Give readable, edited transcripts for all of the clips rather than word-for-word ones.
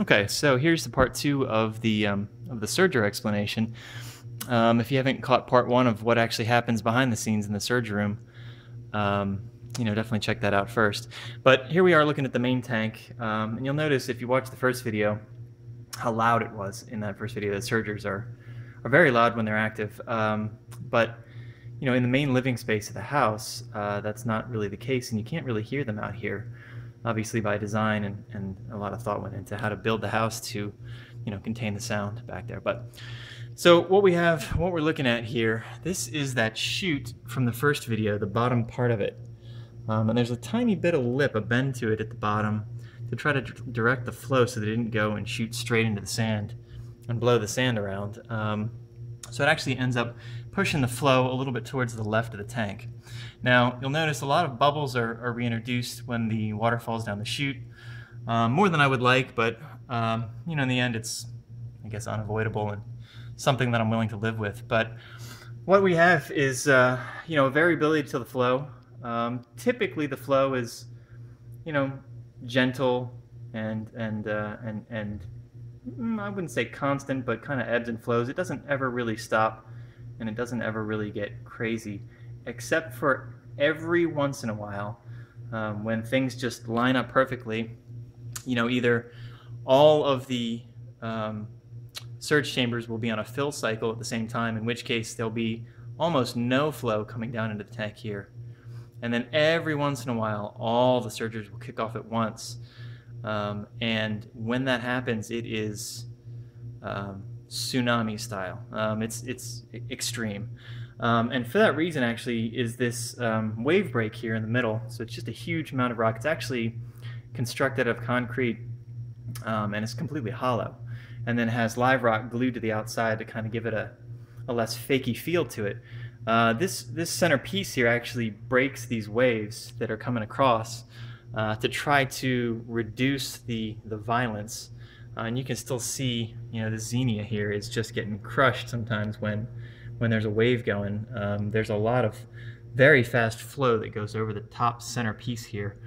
Okay, so here's the part two of the Surger explanation. If you haven't caught part one of what actually happens behind the scenes in the Surge room, definitely check that out first. But here we are looking at the main tank, and you'll notice if you watch the first video how loud it was in that first video. The Surgers are very loud when they're active, but in the main living space of the house, that's not really the case, and you can't really hear them out here. Obviously by design, and a lot of thought went into how to build the house to contain the sound back there. But so what we're looking at here, this is that chute from the first video, the bottom part of it, and there's a tiny bit of lip, a bend to it at the bottom to try to direct the flow so that it didn't go and shoot straight into the sand and blow the sand around. So it actually ends up pushing the flow a little bit towards the left of the tank. Now, you'll notice a lot of bubbles are reintroduced when the water falls down the chute, more than I would like, but in the end it's, I guess, unavoidable and something that I'm willing to live with. But what we have is variability to the flow. Typically the flow is gentle and I wouldn't say constant, but kind of ebbs and flows. It doesn't ever really stop, and it doesn't ever really get crazy, except for every once in a while when things just line up perfectly. Either all of the surge chambers will be on a fill cycle at the same time, in which case there'll be almost no flow coming down into the tank here. And then every once in a while, all the surgers will kick off at once. And when that happens, it is tsunami style. It's extreme. And for that reason, actually, is this wave break here in the middle. So it's just a huge amount of rock. It's actually constructed of concrete, and it's completely hollow. And then has live rock glued to the outside to kind of give it a less fakey feel to it. This center piece here actually breaks these waves that are coming across to try to reduce the violence. And you can still see, the xenia here is just getting crushed sometimes when there's a wave going. There's a lot of very fast flow that goes over the top center piece here.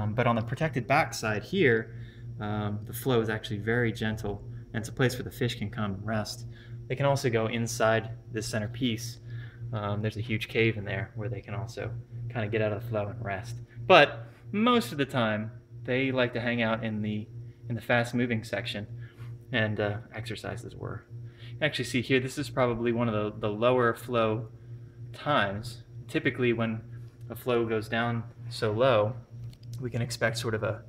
But on the protected backside here, the flow is actually very gentle, and it's a place where the fish can come and rest. They can also go inside this center piece. There's a huge cave in there where they can also kind of get out of the flow and rest. But most of the time, they like to hang out in the fast-moving section and exercise, as it were. You can actually see here, this is probably one of the lower flow times. Typically, when a flow goes down so low, we can expect sort of a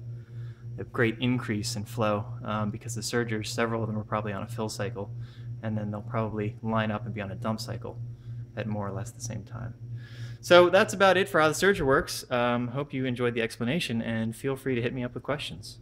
great increase in flow because the surgers, several of them are probably on a fill cycle, and then they'll probably line up and be on a dump cycle at more or less the same time. So that's about it for how the Surger works. Hope you enjoyed the explanation, and feel free to hit me up with questions.